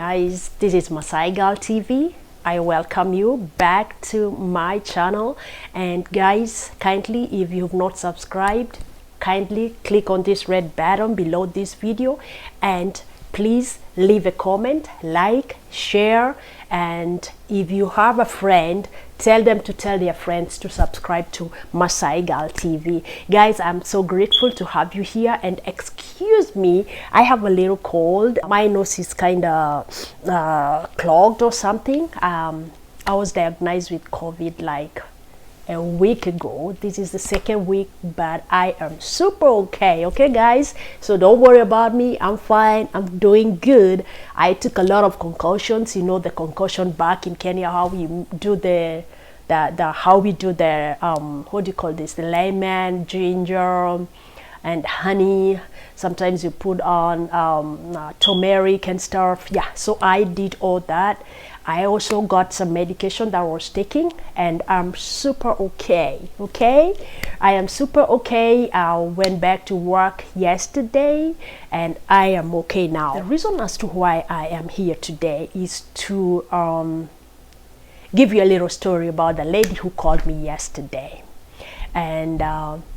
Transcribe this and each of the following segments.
guys, this is Masai Girl TV. I welcome you back to my channel, and guys, kindly, if you've not subscribed, kindly click on this red button below this video and please leave a comment, like, share, and if you have a friend, tell them to tell their friends to subscribe to Masai Girl TV. Guys, I'm so grateful to have you here, and excuse me, I have a little cold. My nose is kind of clogged or something. I was diagnosed with COVID like a week ago. This is the second week, but I am super okay guys, so don't worry about me. I'm fine, I'm doing good. I took a lot of concussions, you know, the concussion back in Kenya, how we do the how we do the what do you call this, the lemon, ginger and honey. Sometimes you put on turmeric and stuff. Yeah, so I did all that. I also got some medication that I was taking, and I'm super okay. I am super okay. I went back to work yesterday and I am okay now. The reason as to why I am here today is to give you a little story about the lady who called me yesterday. And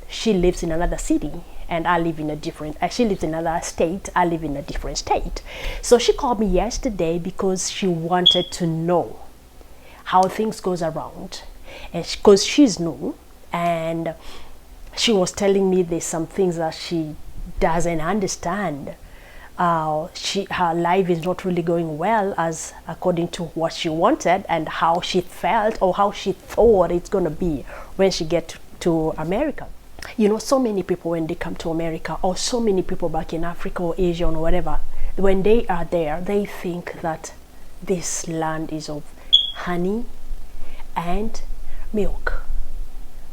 she lives in another city and I live in a different, she lives in another state, I live in a different state. So she called me yesterday because she wanted to know how things goes around, and because she's new, and she was telling me there's some things that she doesn't understand. Her life is not really going well as according to what she wanted and how she felt or how she thought it's gonna be when she get to America. You know, so many people when they come to America, or so many people back in Africa or Asia or whatever, when they are there, they think that this land is of honey and milk.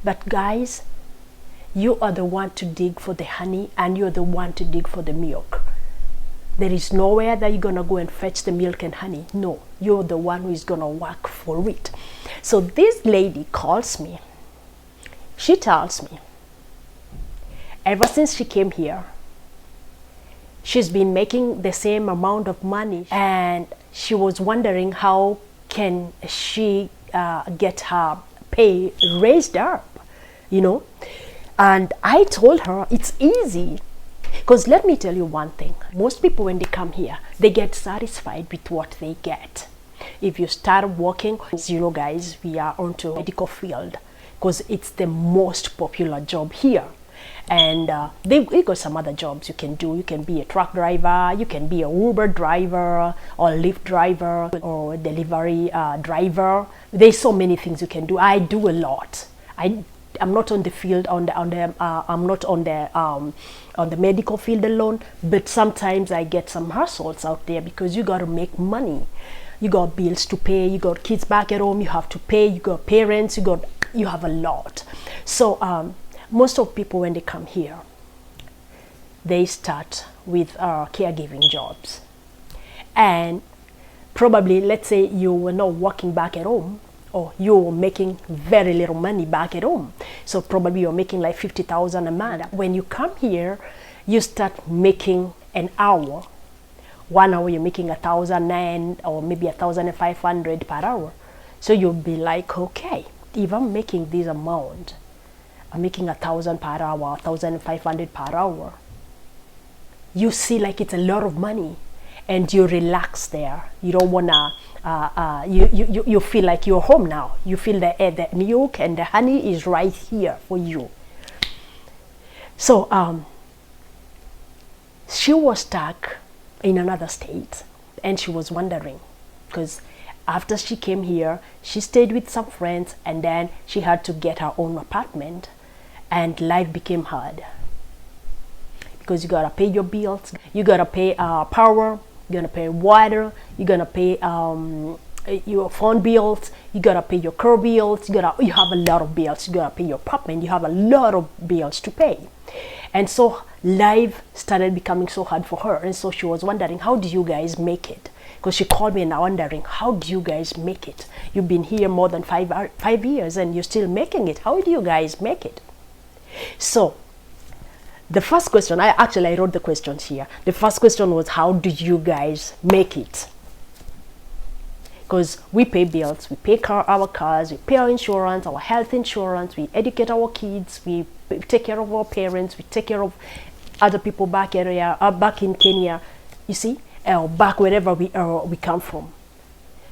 But guys, you are the one to dig for the honey and you're the one to dig for the milk. There is nowhere that you're gonna go and fetch the milk and honey. No, you're the one who is gonna work for it. So this lady calls me. She tells me, ever since she came here, she's been making the same amount of money, and she was wondering how can she get her pay raised up, you know. And I told her it's easy, because let me tell you one thing. Most people when they come here, they get satisfied with what they get. If you start working, you know guys, we are onto medical field because it's the most popular job here. And they got some other jobs you can do. You can be a truck driver, you can be a Uber driver or Lyft driver or delivery driver. There's so many things you can do. I do a lot. I'm not on the field I'm not on the medical field alone, but sometimes I get some hustles out there because you got to make money. You got bills to pay, you got kids back at home you have to pay, you got parents, you have a lot. So most of people when they come here, they start with caregiving jobs, and probably let's say you were not working back at home, or you were making very little money back at home, so probably you're making like 50,000 a month. When you come here, you start making an hour. 1 hour you're making 1,009 or maybe 1,500 per hour. So you'll be like, okay, if I'm making this amount, I'm making 1,000 per hour, 1,500 per hour. You see like it's a lot of money, and you relax there. You don't wanna, you feel like you're home now. You feel the milk and the honey is right here for you. So she was stuck in another state, and she was wondering, because after she came here, she stayed with some friends, and then she had to get her own apartment. And life became hard because you gotta pay your bills, you gotta pay power, you're gonna pay water, you're gonna pay your phone bills, you gotta pay your car bills, you have a lot of bills, you gotta pay your apartment, you have a lot of bills to pay. And so life started becoming so hard for her, and so she was wondering, how do you guys make it? Because she called me and wondering, how do you guys make it? You've been here more than 5 years and you're still making it. How do you guys make it? So the first question, I wrote the questions here. The first question was, how do you guys make it? because we pay bills, we pay our cars, we pay our insurance, our health insurance, we educate our kids, we take care of our parents, we take care of other people back in Kenya, you see, or back wherever we come from.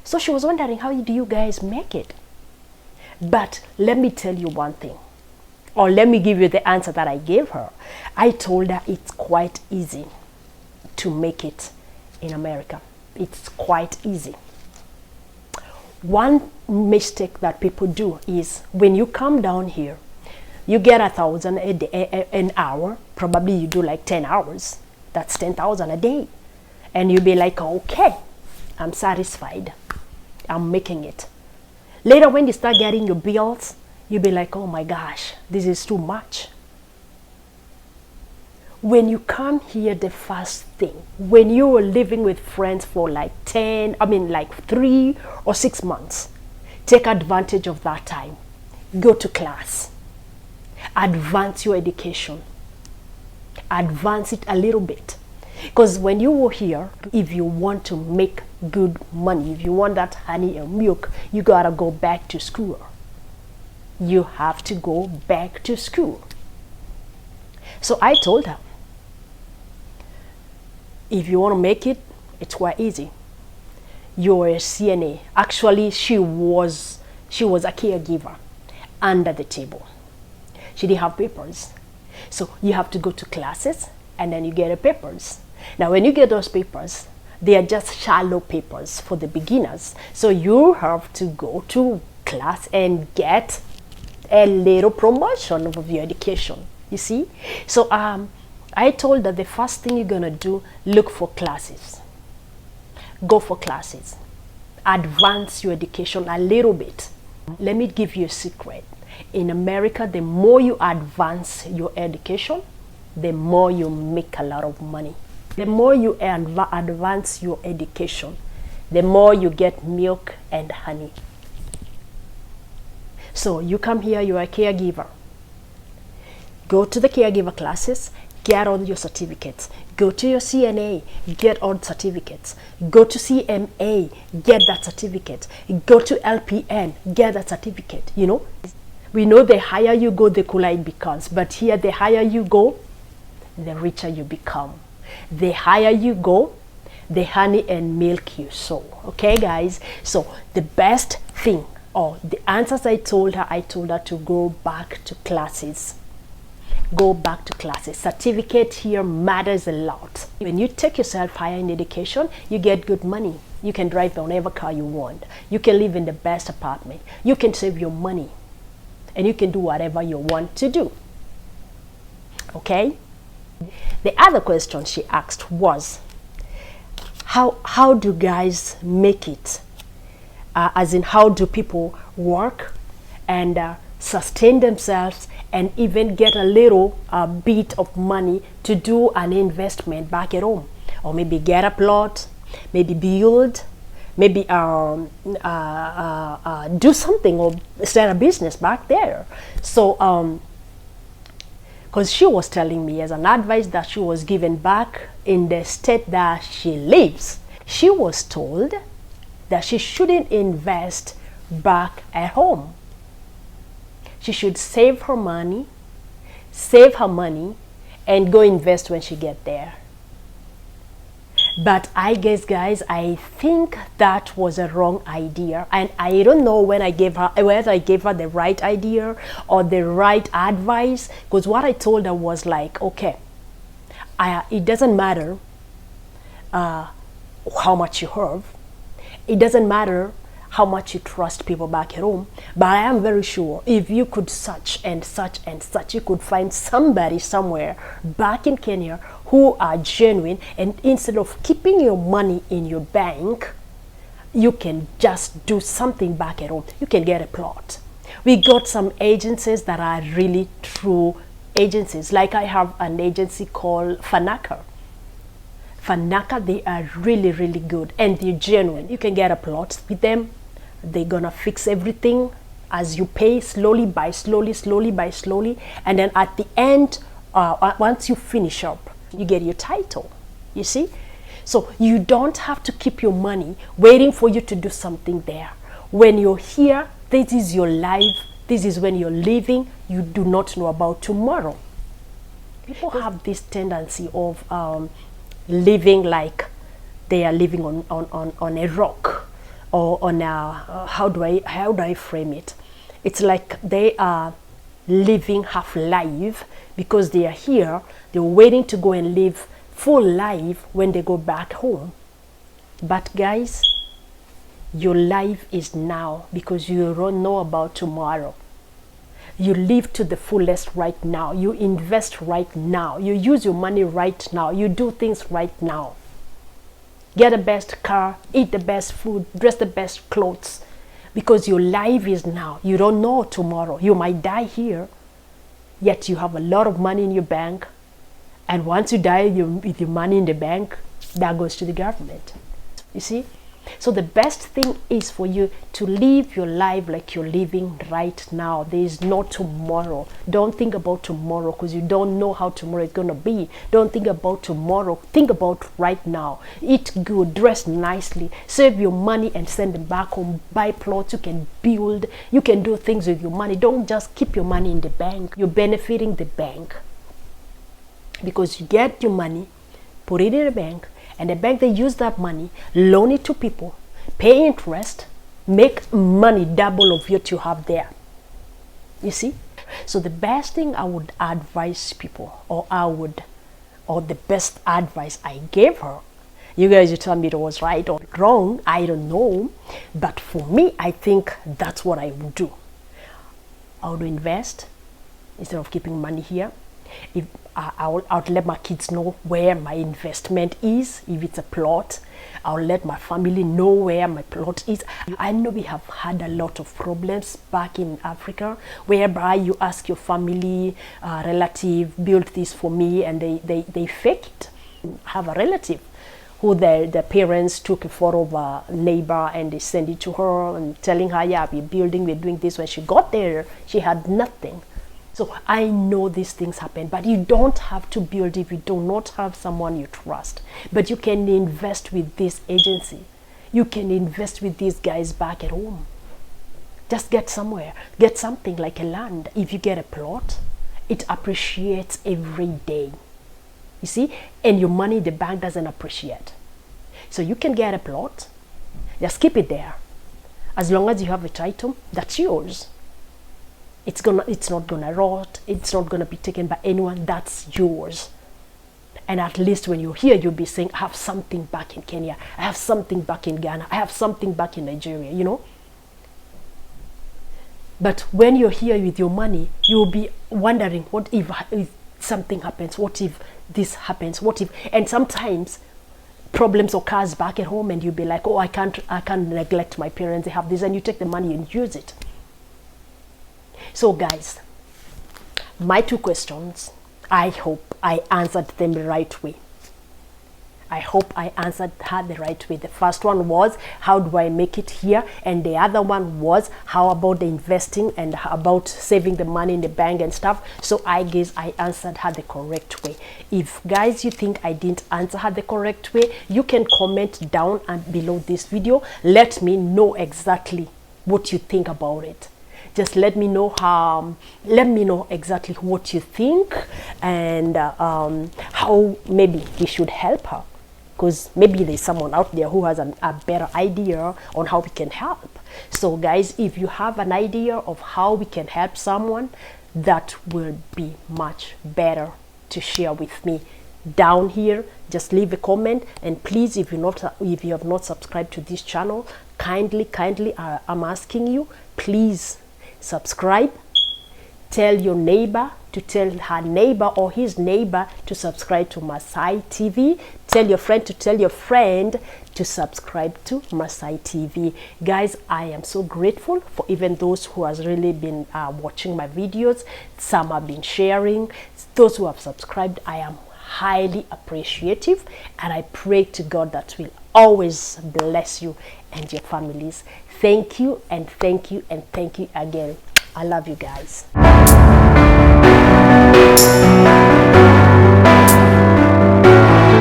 So she was wondering, how do you guys make it? But let me tell you one thing, or let me give you the answer that I gave her. I told her it's quite easy to make it in America. It's quite easy. One mistake that people do is when you come down here, you get 1,000 an hour. Probably you do like 10 hours. That's 10,000 a day. And you'll be like, okay, I'm satisfied. I'm making it. Later, when you start getting your bills, you'll be like, oh my gosh, this is too much. When you come here, the first thing, when you are living with friends for like 3 or 6 months, take advantage of that time. Go to class. Advance your education. Advance it a little bit. Because when you were here, if you want to make good money, if you want that honey and milk, you gotta go back to school. You have to go back to school. So I told her, if you want to make it, it's quite easy. You're a CNA. Actually, she was a caregiver under the table. She didn't have papers. So you have to go to classes and then you get the papers. Now, when you get those papers, they are just shallow papers for the beginners. So you have to go to class and get a little promotion of your education, you see? So I told her the first thing you're gonna do, look for classes. Go for classes. Advance your education a little bit. Let me give you a secret. In America, the more you advance your education, the more you make a lot of money. The more you advance your education, the more you get milk and honey. So you come here, you're a caregiver. Go to the caregiver classes, get all your certificates. Go to your CNA, get all certificates. Go to CMA, get that certificate. Go to LPN, get that certificate, you know. We know the higher you go, the cooler it becomes. But here, the higher you go, the richer you become. The higher you go, the honey and milk you sow. Okay, guys? So the best thing, or the answers I told her to go back to classes. Go back to classes. Certificate here matters a lot. When you take yourself higher in education, you get good money. You can drive whatever car you want. You can live in the best apartment. You can save your money. And you can do whatever you want to do. Okay? The other question she asked was, how do guys make it? As in, how do people work and sustain themselves and even get a little bit of money to do an investment back at home? Or maybe get a plot, maybe build, maybe do something or start a business back there. So, because she was telling me as an advice that she was given back in the state that she lives, she was told that she shouldn't invest back at home. She should save her money, and go invest when she get there. But I guess, guys, I think that was a wrong idea, and I don't know whether I gave her the right idea or the right advice. Because what I told her was like, okay, it doesn't matter how much you have, it doesn't matter how much you trust people back at home, but I am very sure if you could search and search and search, you could find somebody somewhere back in Kenya who are genuine, and instead of keeping your money in your bank, you can just do something back at home. You can get a plot. We got some agencies that are really true agencies. Like I have an agency called Fanaka. Fanaka, they are really, really good and they're genuine. You can get a plot with them. They're gonna fix everything as you pay, slowly by slowly, and then at the end, once you finish up, you get your title, you see? So you don't have to keep your money waiting for you to do something there. When you're here, this is your life. This is when you're living. You do not know about tomorrow. People have this tendency of living like they are living on a rock, or on a, how do I frame it? It's like they are living half life because they are here. They're waiting to go and live full life when they go back home. But guys, your life is now, because you don't know about tomorrow. You live to the fullest right now. You invest right now. You use your money right now. You do things right now. Get the best car, eat the best food, dress the best clothes, because your life is now. You don't know tomorrow. You might die here, yet you have a lot of money in your bank. And once you die with your money in the bank, that goes to the government. You see? So the best thing is for you to live your life like you're living right now. There is no tomorrow. Don't think about tomorrow, because you don't know how tomorrow is going to be. Don't think about tomorrow. Think about right now. Eat good, dress nicely, save your money and send them back home. Buy plots you can build. You can do things with your money. Don't just keep your money in the bank. You're benefiting the bank, because you get your money, put it in the bank, and the bank, they use that money, loan it to people, pay interest, make money double of what you have there. You see? So the best thing I would advise people, or the best advice I gave her, you guys, you tell me it was right or wrong, I don't know, but for me, I think that's what I would do. I would invest instead of keeping money here. If I would let my kids know where my investment is. If it's a plot, I'll let my family know where my plot is. I know we have had a lot of problems back in Africa, whereby you ask your family, relative, build this for me, and they fake it. I have a relative who the parents took a photo of a neighbor and they sent it to her and telling her, yeah, we're building, we're doing this. When she got there, she had nothing. So I know these things happen, but you don't have to build if you do not have someone you trust. But you can invest with this agency. You can invest with these guys back at home. Just get somewhere. Get something like a land. If you get a plot, it appreciates every day. You see? And your money in the bank doesn't appreciate. So you can get a plot. Just keep it there. As long as you have a title, that's yours. It's not gonna rot. It's not gonna be taken by anyone. That's yours. And at least when you're here, you'll be saying, I have something back in Kenya. I have something back in Ghana. I have something back in Nigeria, you know. But when you're here with your money, you'll be wondering, what if something happens? What if this happens? What if? And sometimes problems occurs back at home, and you'll be like, oh, I can't neglect my parents. They have this, and you take the money and use it. So guys, my two questions, I hope I answered them the right way. I hope I answered her the right way. The first one was, how do I make it here? And the other one was, how about the investing and about saving the money in the bank and stuff? So I guess I answered her the correct way. If guys, you think I didn't answer her the correct way, you can comment down and below this video. Let me know exactly what you think about it. Just let me know exactly what you think, and how maybe we should help her, because maybe there's someone out there who has a better idea on how we can help. So guys, if you have an idea of how we can help someone, that will be much better to share with me down here. Just leave a comment, and please, if you have not subscribed to this channel, kindly I'm asking you, please subscribe. Tell your neighbor to tell her neighbor or his neighbor to subscribe to Masai TV. Tell your friend to tell your friend to subscribe to Masai TV. Guys, I am so grateful for even those who has really been watching my videos. Some have been sharing. Those who have subscribed, I am highly appreciative, and I pray to God that will always bless you and your families. Thank you, and thank you, and thank you again. I love you guys.